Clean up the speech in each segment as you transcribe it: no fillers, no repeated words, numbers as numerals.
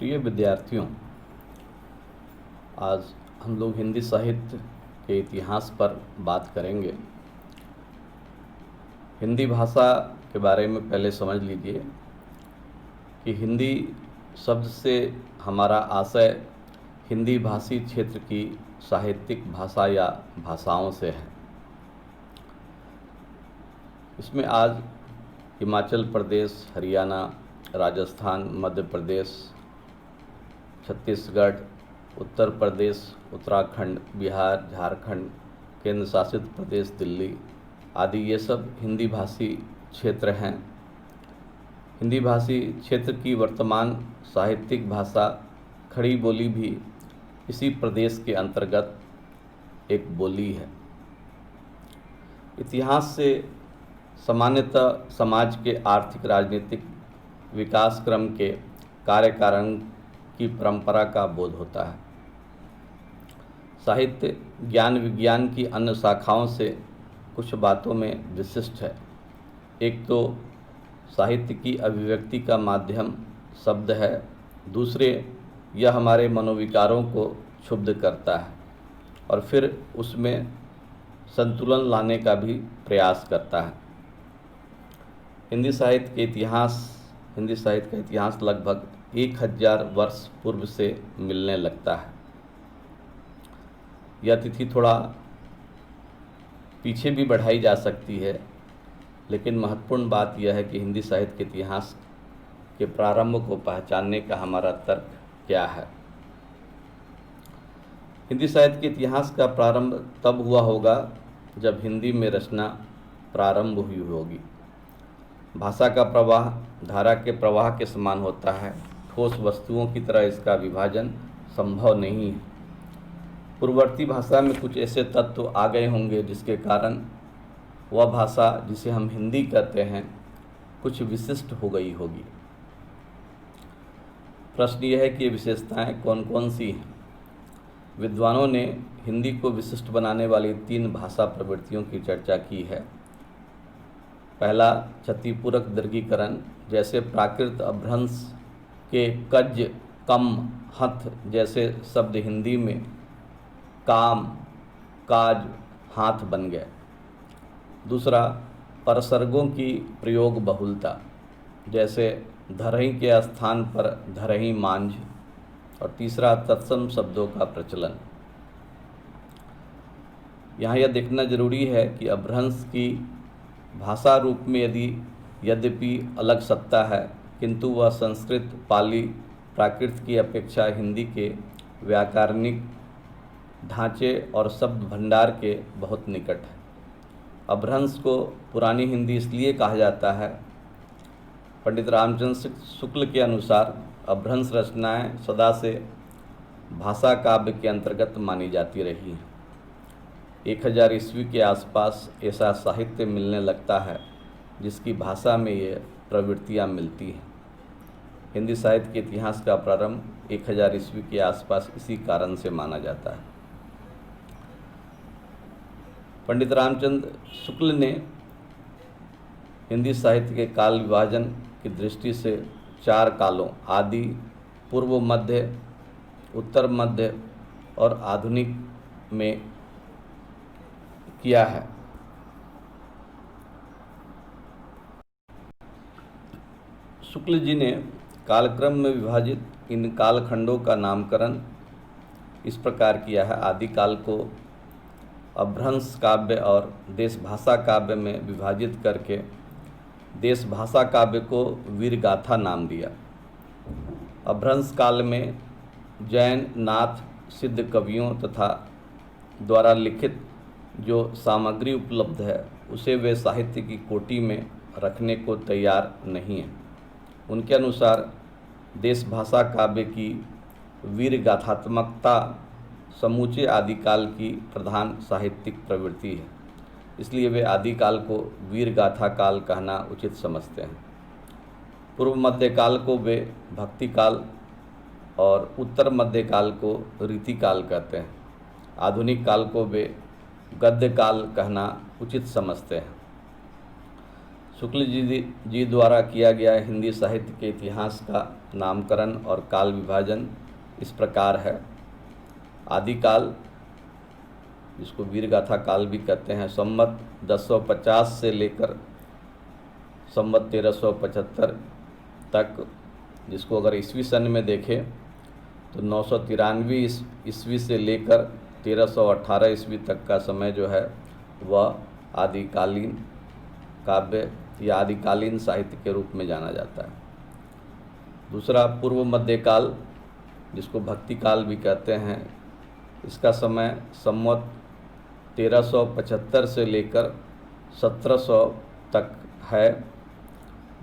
प्रिय विद्यार्थियों, आज हम लोग हिंदी साहित्य के इतिहास पर बात करेंगे। हिंदी भाषा के बारे में पहले समझ लीजिए कि हिंदी शब्द से हमारा आशय हिंदी भाषी क्षेत्र की साहित्यिक भाषा या भाषाओं से है। इसमें आज हिमाचल प्रदेश, हरियाणा, राजस्थान, मध्य प्रदेश, छत्तीसगढ़, उत्तर प्रदेश, उत्तराखंड, बिहार, झारखंड, केंद्र शासित प्रदेश दिल्ली आदि ये सब हिंदी भाषी क्षेत्र हैं। हिंदी भाषी क्षेत्र की वर्तमान साहित्यिक भाषा खड़ी बोली भी इसी प्रदेश के अंतर्गत एक बोली है। इतिहास से सामान्यतः समाज के आर्थिक राजनीतिक विकास क्रम के कार्य कारण की परंपरा का बोध होता है। साहित्य ज्ञान विज्ञान की अन्य शाखाओं से कुछ बातों में विशिष्ट है। एक तो साहित्य की अभिव्यक्ति का माध्यम शब्द है, दूसरे यह हमारे मनोविकारों को क्षुब्ध करता है और फिर उसमें संतुलन लाने का भी प्रयास करता है। हिंदी साहित्य का इतिहास लगभग 1000 वर्ष पूर्व से मिलने लगता है। यह तिथि थोड़ा पीछे भी बढ़ाई जा सकती है, लेकिन महत्वपूर्ण बात यह है कि हिंदी साहित्य के इतिहास के प्रारंभ को पहचानने का हमारा तर्क क्या है। हिंदी साहित्य के इतिहास का प्रारंभ तब हुआ होगा जब हिंदी में रचना प्रारंभ हुई होगी। भाषा का प्रवाह धारा के प्रवाह के समान होता है। ठोस वस्तुओं की तरह इसका विभाजन संभव नहीं है। पूर्ववर्ती भाषा में कुछ ऐसे तत्व आ गए होंगे जिसके कारण वह भाषा जिसे हम हिंदी कहते हैं कुछ विशिष्ट हो गई होगी। प्रश्न यह है कि ये विशेषताएं कौन कौन सी हैं। विद्वानों ने हिंदी को विशिष्ट बनाने वाली 3 भाषा प्रवृत्तियों की चर्चा की है। पहला, क्षतिपूरक दीर्घीकरण, जैसे प्राकृत अपभ्रंश के कज, कम, हथ जैसे शब्द हिंदी में काम, काज, हाथ बन गए। दूसरा, परसर्गों की प्रयोग बहुलता, जैसे धरही के स्थान पर धरही मांझ। और तीसरा, तत्सम शब्दों का प्रचलन। यहाँ यह देखना जरूरी है कि अपभ्रंश की भाषा रूप में यद्यपि अलग सत्ता है, किंतु वह संस्कृत, पाली, प्राकृत की अपेक्षा हिंदी के व्याकरणिक ढांचे और शब्द भंडार के बहुत निकट है। अपभ्रंश को पुरानी हिंदी इसलिए कहा जाता है। पंडित रामचंद्र शुक्ल के अनुसार अपभ्रंश रचनाएं सदा से भाषा काव्य के अंतर्गत मानी जाती रही हैं। 1000 ईस्वी के आसपास ऐसा साहित्य मिलने लगता है जिसकी भाषा में ये प्रवृत्तियाँ मिलती हैं। हिंदी साहित्य के इतिहास का प्रारंभ 1000 ईस्वी के आसपास इसी कारण से माना जाता है। पंडित रामचंद्र शुक्ल ने हिंदी साहित्य के काल विभाजन की दृष्टि से 4 कालों आदि, पूर्व मध्य, उत्तर मध्य और आधुनिक में किया है। शुक्ल जी ने कालक्रम में विभाजित इन कालखंडों का नामकरण इस प्रकार किया है। आदिकाल को अपभ्रंश काव्य और देश भाषा काव्य में विभाजित करके देश भाषा काव्य को वीरगाथा नाम दिया। अपभ्रंश काल में जैन, नाथ, सिद्ध कवियों तथा द्वारा लिखित जो सामग्री उपलब्ध है उसे वे साहित्य की कोटि में रखने को तैयार नहीं हैं। उनके अनुसार देश भाषा काव्य की वीरगाथात्मकता समूचे आदिकाल की प्रधान साहित्यिक प्रवृत्ति है, इसलिए वे आदिकाल को वीरगाथा काल कहना उचित समझते हैं। पूर्व मध्यकाल को वे भक्ति काल और उत्तर मध्यकाल को रीतिकाल कहते हैं। आधुनिक काल को वे गद्य काल कहना उचित समझते हैं। शुक्ल जी द्वारा किया गया हिंदी साहित्य के इतिहास का नामकरण और काल विभाजन इस प्रकार है। आदिकाल, जिसको वीरगाथा काल भी कहते हैं, संवत 1050 से लेकर संवत 1375 तक, जिसको अगर ईस्वी सन में देखें तो 993 ईस्वी से लेकर 1318 ईस्वी तक का समय जो है वह आदिकालीन काव्य या आदिकालीन साहित्य के रूप में जाना जाता है। दूसरा पूर्व मध्यकाल, जिसको भक्ति काल भी कहते हैं, इसका समय संवत 1375 से लेकर 1700 तक है।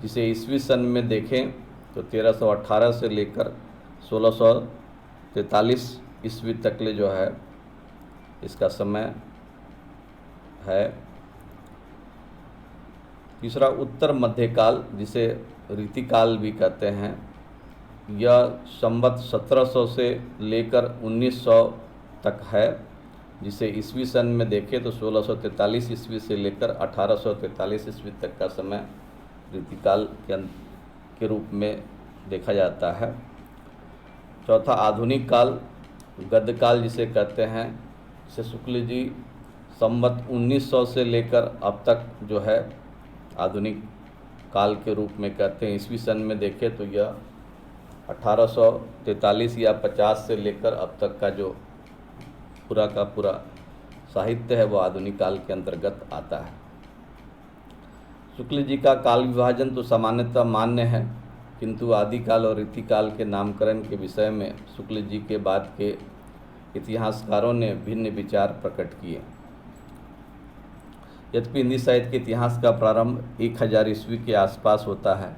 जिसे ईस्वी सन में देखें तो 1318 से लेकर 1643 ईस्वी तक ले जो है इसका समय है। तीसरा उत्तर मध्यकाल, जिसे रीतिकाल भी कहते हैं, यह संवत 1700 से लेकर 1900 तक है। जिसे ईस्वी सन में देखें तो 1643 ईस्वी से लेकर 1843 ईस्वी तक का समय रीतिकाल के रूप में देखा जाता है। चौथा आधुनिक काल, गद्यकाल जिसे कहते हैं, इसे शुक्ल जी संवत 1900 से लेकर अब तक जो है आधुनिक काल के रूप में कहते हैं। ईस्वी सन में देखें तो यह 1843 या 50 से लेकर अब तक का जो पूरा का पूरा साहित्य है वह आधुनिक काल के अंतर्गत आता है। शुक्ल जी का काल विभाजन तो सामान्यतः मान्य है, किंतु आदिकाल और रीतिकाल के नामकरण के विषय में शुक्ल जी के बाद के इतिहासकारों ने भिन्न विचार प्रकट किए। यद्यपि हिंदी साहित्य के इतिहास का प्रारंभ 1000 ईस्वी के आसपास होता है,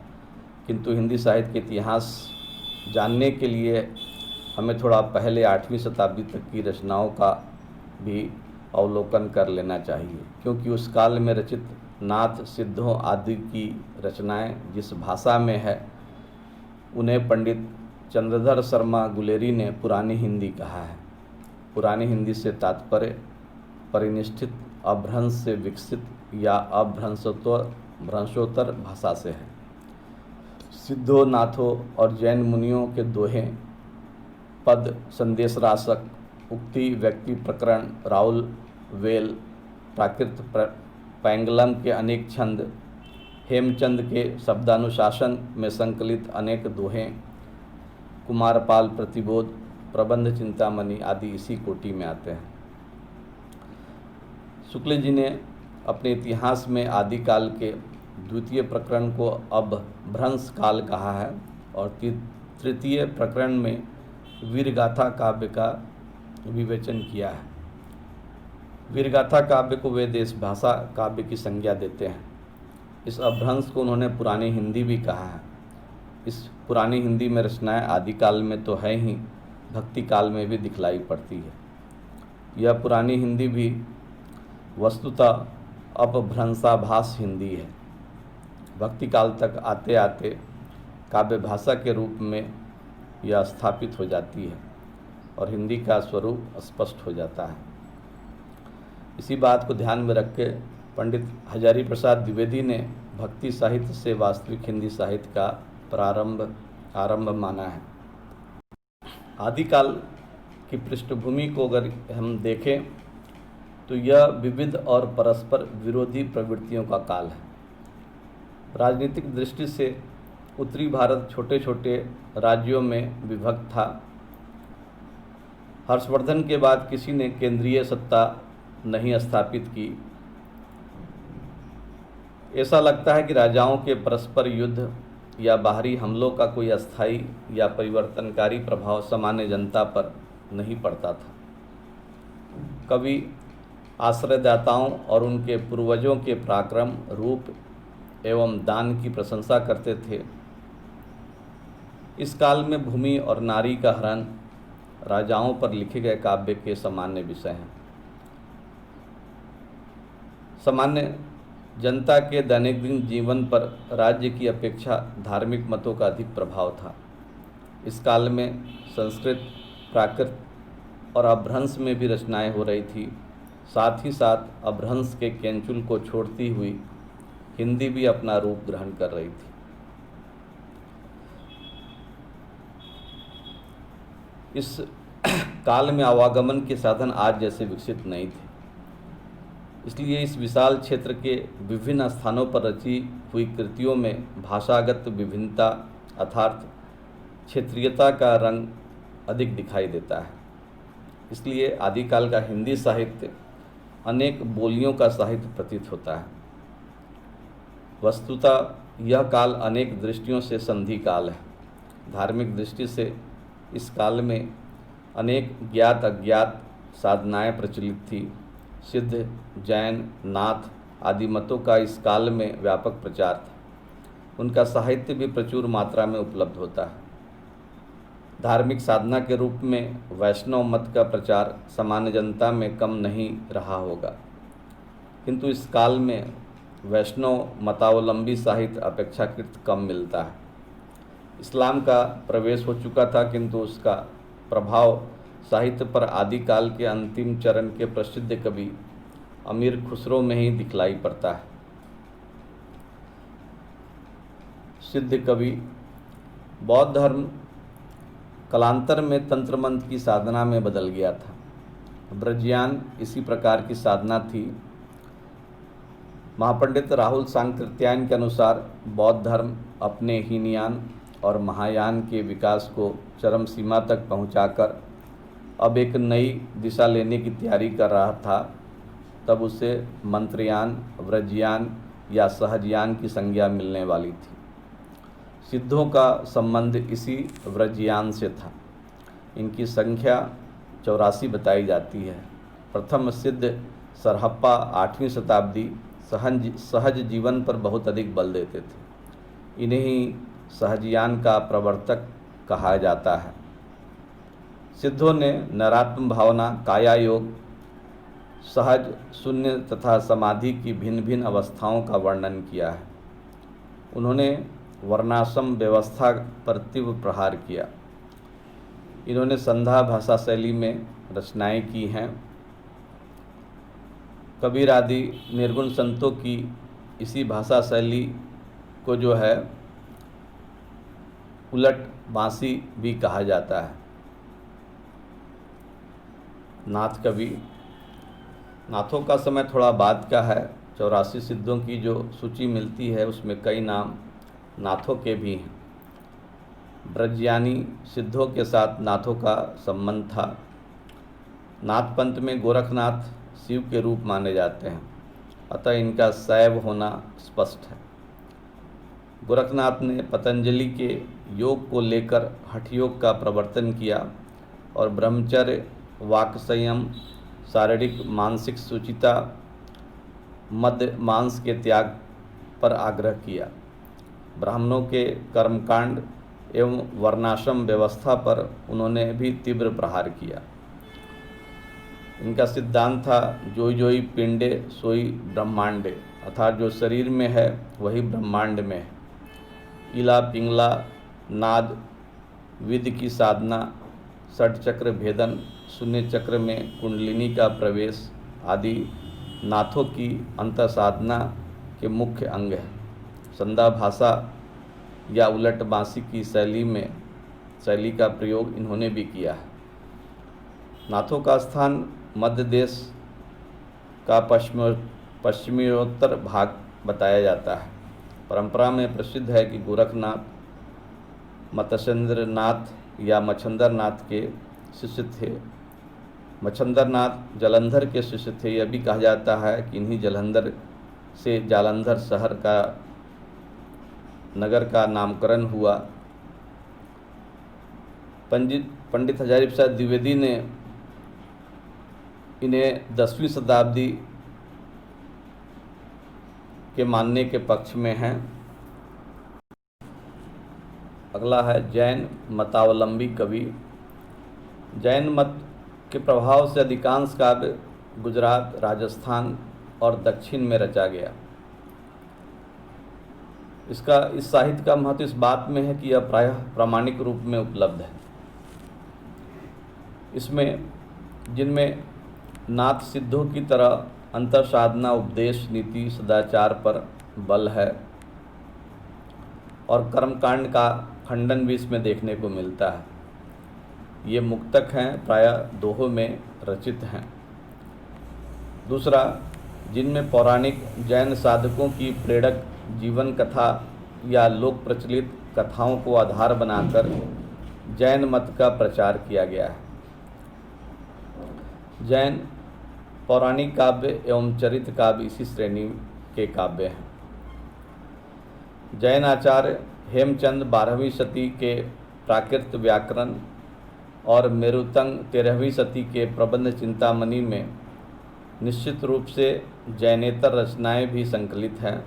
किंतु हिंदी साहित्य के इतिहास जानने के लिए हमें थोड़ा पहले 8वीं शताब्दी तक की रचनाओं का भी अवलोकन कर लेना चाहिए, क्योंकि उस काल में रचित नाथ, सिद्धों आदि की रचनाएं जिस भाषा में है उन्हें पंडित चंद्रधर शर्मा गुलेरी ने पुरानी हिंदी कहा है। पुरानी हिंदी से तात्पर्य परिनिष्ठित अभ्रंश से विकसित या भ्रंशोत्तर भाषा से है। सिद्धों, नाथों और जैन मुनियों के दोहे, पद, संदेश रासक, उक्ति, व्यक्ति प्रकरण, राउल, वेल, प्राकृत, पैंगलम के अनेक छंद, हेमचंद के शब्दानुशासन में संकलित अनेक दोहें, कुमारपाल प्रतिबोध, प्रबंध चिंतामणि आदि इसी कोटि में आते हैं। शुक्ल जी ने अपने इतिहास में आदिकाल के द्वितीय प्रकरण को अपभ्रंश काल कहा है और तृतीय प्रकरण में वीरगाथा काव्य का विवेचन किया है। वीरगाथा काव्य को वे देश भाषा काव्य की संज्ञा देते हैं। इस अपभ्रंश को उन्होंने पुरानी हिंदी भी कहा है। इस पुरानी हिंदी में रचनाएं आदिकाल में तो है ही, भक्ति काल में भी दिखलाई पड़ती है। यह पुरानी हिंदी भी वस्तुतः अपभ्रंशाभास हिंदी है। भक्ति काल तक आते आते काव्य भाषा के रूप में यह स्थापित हो जाती है और हिंदी का स्वरूप स्पष्ट हो जाता है। इसी बात को ध्यान में रख के पंडित हजारी प्रसाद द्विवेदी ने भक्ति साहित्य से वास्तविक हिंदी साहित्य का आरंभ माना है। आदिकाल की पृष्ठभूमि को अगर हम देखें तो यह विविध और परस्पर विरोधी प्रवृत्तियों का काल है। राजनीतिक दृष्टि से उत्तरी भारत छोटे छोटे राज्यों में विभक्त था। हर्षवर्धन के बाद किसी ने केंद्रीय सत्ता नहीं स्थापित की। ऐसा लगता है कि राजाओं के परस्पर युद्ध या बाहरी हमलों का कोई अस्थायी या परिवर्तनकारी प्रभाव सामान्य जनता पर नहीं पड़ता था। कवि आश्रयदाताओं और उनके पूर्वजों के पराक्रम, रूप एवं दान की प्रशंसा करते थे। इस काल में भूमि और नारी का हरण राजाओं पर लिखे गए काव्य के सामान्य विषय हैं। सामान्य जनता के दैनिक जीवन पर राज्य की अपेक्षा धार्मिक मतों का अधिक प्रभाव था। इस काल में संस्कृत, प्राकृत और अपभ्रंश में भी रचनाएं हो रही थी। साथ ही साथ अपभ्रंश के कैंचुल को छोड़ती हुई हिंदी भी अपना रूप ग्रहण कर रही थी। इस काल में आवागमन के साधन आज जैसे विकसित नहीं थे, इसलिए इस विशाल क्षेत्र के विभिन्न स्थानों पर रची हुई कृतियों में भाषागत विभिन्नता अर्थात क्षेत्रीयता का रंग अधिक दिखाई देता है। इसलिए आदिकाल का हिंदी साहित्य अनेक बोलियों का साहित्य प्रतीत होता है। वस्तुतः यह काल अनेक दृष्टियों से संधि काल है। धार्मिक दृष्टि से इस काल में अनेक ज्ञात अज्ञात साधनाएं प्रचलित थी। सिद्ध, जैन, नाथ आदि मतों का इस काल में व्यापक प्रचार था। उनका साहित्य भी प्रचुर मात्रा में उपलब्ध होता है। धार्मिक साधना के रूप में वैष्णव मत का प्रचार सामान्य जनता में कम नहीं रहा होगा, किंतु इस काल में वैष्णव मतावलंबी साहित्य अपेक्षाकृत कम मिलता है। इस्लाम का प्रवेश हो चुका था, किंतु उसका प्रभाव साहित्य पर आदिकाल के अंतिम चरण के प्रसिद्ध कवि अमीर खुसरो में ही दिखलाई पड़ता है। सिद्ध कवि बौद्ध धर्म कालांतर में तंत्र मंत्र की साधना में बदल गया था। ब्रजयान इसी प्रकार की साधना थी। महापंडित राहुल सांकृत्यायन के अनुसार बौद्ध धर्म अपने हीनयान और महायान के विकास को चरम सीमा तक पहुंचाकर अब एक नई दिशा लेने की तैयारी कर रहा था। तब उसे मंत्रयान, व्रजयान या सहजयान की संज्ञा मिलने वाली थी। सिद्धों का संबंध इसी व्रजयान से था। इनकी संख्या 84 बताई जाती है। प्रथम सिद्ध सरहप्पा 8वीं शताब्दी सहज जीवन पर बहुत अधिक बल देते थे। इन्हें ही सहजयान का प्रवर्तक कहा जाता है। सिद्धों ने नैरात्म भावना, काया योग, सहज, शून्य तथा समाधि की भिन्न भिन्न अवस्थाओं का वर्णन किया है। उन्होंने वर्णाश्रम व्यवस्था पर तीव्र प्रहार किया। इन्होंने संध्या भाषा शैली में रचनाएं की हैं। कबीर आदि निर्गुण संतों की इसी भाषा शैली को जो है उलट बांसी भी कहा जाता है। नाथ कवि, नाथों का समय थोड़ा बाद का है। 84 सिद्धों की जो सूची मिलती है उसमें कई नाम नाथों के भी हैं। ब्रजयानी सिद्धों के साथ नाथों का संबंध था। नाथ पंथ में गोरखनाथ शिव के रूप माने जाते हैं, अतः इनका शैव होना स्पष्ट है। गोरखनाथ ने पतंजलि के योग को लेकर हठ योग का प्रवर्तन किया और ब्रह्मचर्य, वाक संयम, शारीरिक मानसिक सुचिता, मद्य मांस के त्याग पर आग्रह किया। ब्राह्मणों के कर्मकांड एवं वर्णाश्रम व्यवस्था पर उन्होंने भी तीव्र प्रहार किया। इनका सिद्धांत था जोई जोई पिंडे सोई ब्रह्मांडे, अर्थात जो शरीर में है वही ब्रह्मांड में है। इला पिंगला, नाद, विधि की साधना, षट चक्र भेदन, शून्य चक्र में कुंडलिनी का प्रवेश आदि नाथों की अंतर साधना के मुख्य अंग है। संध्या भाषा या उलट बांसी की शैली का प्रयोग इन्होंने भी किया है। नाथों का स्थान मध्य देश का पश्चिमोत्तर भाग बताया जाता है। परंपरा में प्रसिद्ध है कि गोरखनाथ मत्स्येंद्र नाथ या मच्छंदर नाथ के शिष्य थे। मच्छंदर नाथ जालंधर के शिष्य थे। यह भी कहा जाता है कि इन्हीं जालंधर से जालंधर शहर का नगर का नामकरण हुआ। पंडित हजारी प्रसाद द्विवेदी ने इन्हें 10वीं शताब्दी के मानने के पक्ष में हैं। अगला है जैन मतावलंबी कवि। जैन मत के प्रभाव से अधिकांश काव्य गुजरात, राजस्थान और दक्षिण में रचा गया। इस साहित्य का महत्व इस बात में है कि यह प्रायः प्रामाणिक रूप में उपलब्ध है। इसमें जिनमें नाथ सिद्धों की तरह अंतर साधना, उपदेश, नीति, सदाचार पर बल है और कर्मकांड का खंडन भी इसमें देखने को मिलता है। ये मुक्तक हैं, प्रायः दोहों में रचित हैं। दूसरा, जिनमें पौराणिक जैन साधकों की प्रेरक जीवन कथा या लोक प्रचलित कथाओं को आधार बनाकर जैन मत का प्रचार किया गया है। जैन पौराणिक काव्य एवं चरित्र काव्य इसी श्रेणी के काव्य हैं। जैन आचार्य हेमचंद 12वीं शती के प्राकृत व्याकरण और मेरुतंग 13वीं शती के प्रबंध चिंतामणि में निश्चित रूप से जैनेतर रचनाएं भी संकलित हैं।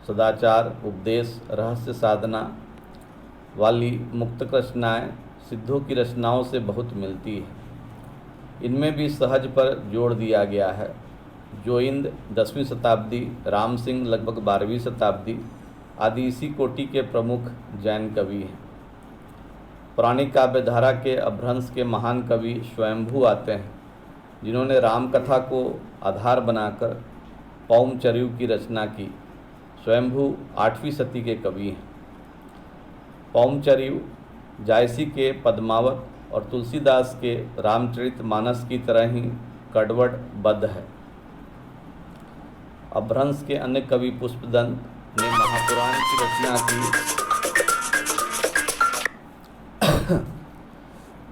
सदाचार, उपदेश, रहस्य साधना वाली मुक्तक रचनाएं सिद्धों की रचनाओं से बहुत मिलती है। इनमें भी सहज पर जोड़ दिया गया है। जोइंद 10वीं शताब्दी, राम सिंह लगभग 12वीं शताब्दी आदि इसी कोटि के प्रमुख जैन कवि हैं। पौराणिक काव्य धारा के अपभ्रंश के महान कवि स्वयंभू आते हैं, जिन्होंने रामकथा को आधार बनाकर पौमचर्यु की रचना की। स्वयंभू 8वीं शती के कवि हैं। पौमचर्यु जायसी के पद्मावत और तुलसीदास के रामचरितमानस की तरह ही कड़वटबद्ध है। अपभ्रंश के अन्य कवि पुष्पदंत ने महापुराण की रचना की।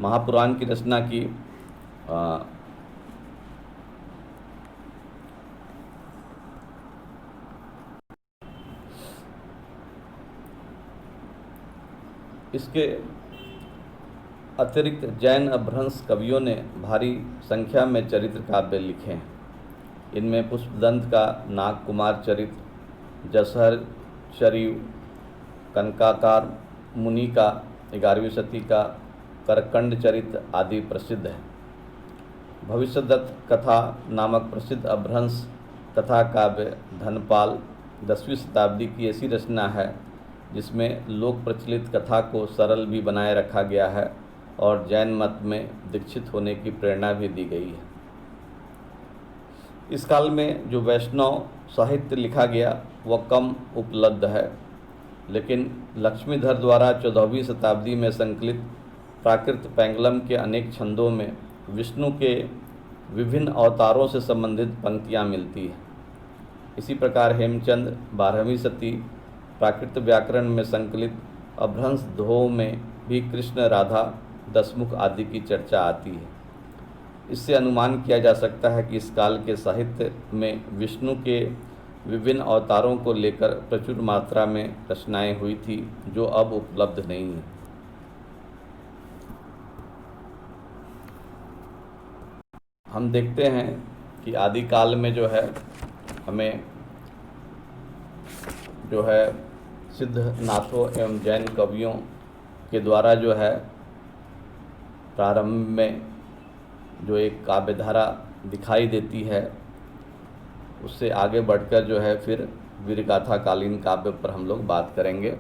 महापुराण की रचना की इसके अतिरिक्त जैन अपभ्रंश कवियों ने भारी संख्या में चरित्र काव्य लिखे हैं। इनमें पुष्पदंत का नागकुमार चरित्र, जसहर शरीव, कनकाकार मुनि का 11वीं शती का करकंड चरित्र आदि प्रसिद्ध है। भविष्यदत्त कथा नामक प्रसिद्ध अपभ्रंश कथा काव्य धनपाल 10वीं शताब्दी की ऐसी रचना है जिसमें लोक प्रचलित कथा को सरल भी बनाए रखा गया है और जैन मत में दीक्षित होने की प्रेरणा भी दी गई है। इस काल में जो वैष्णव साहित्य लिखा गया वह कम उपलब्ध है, लेकिन लक्ष्मीधर द्वारा 14वीं शताब्दी में संकलित प्राकृत पैंगलम के अनेक छंदों में विष्णु के विभिन्न अवतारों से संबंधित पंक्तियाँ मिलती हैं। इसी प्रकार हेमचंद 12वीं शती प्राकृत व्याकरण में संकलित अपभ्रंश दोहों में भी कृष्ण, राधा, दशमुख आदि की चर्चा आती है। इससे अनुमान किया जा सकता है कि इस काल के साहित्य में विष्णु के विभिन्न अवतारों को लेकर प्रचुर मात्रा में रचनाएं हुई थी, जो अब उपलब्ध नहीं है। हम देखते हैं कि आदिकाल में जो है हमें जो है सिद्ध नाथों एवं जैन कवियों के द्वारा जो है प्रारंभ में जो एक काव्यधारा दिखाई देती है, उससे आगे बढ़कर जो है फिर वीरगाथा कालीन काव्य पर हम लोग बात करेंगे।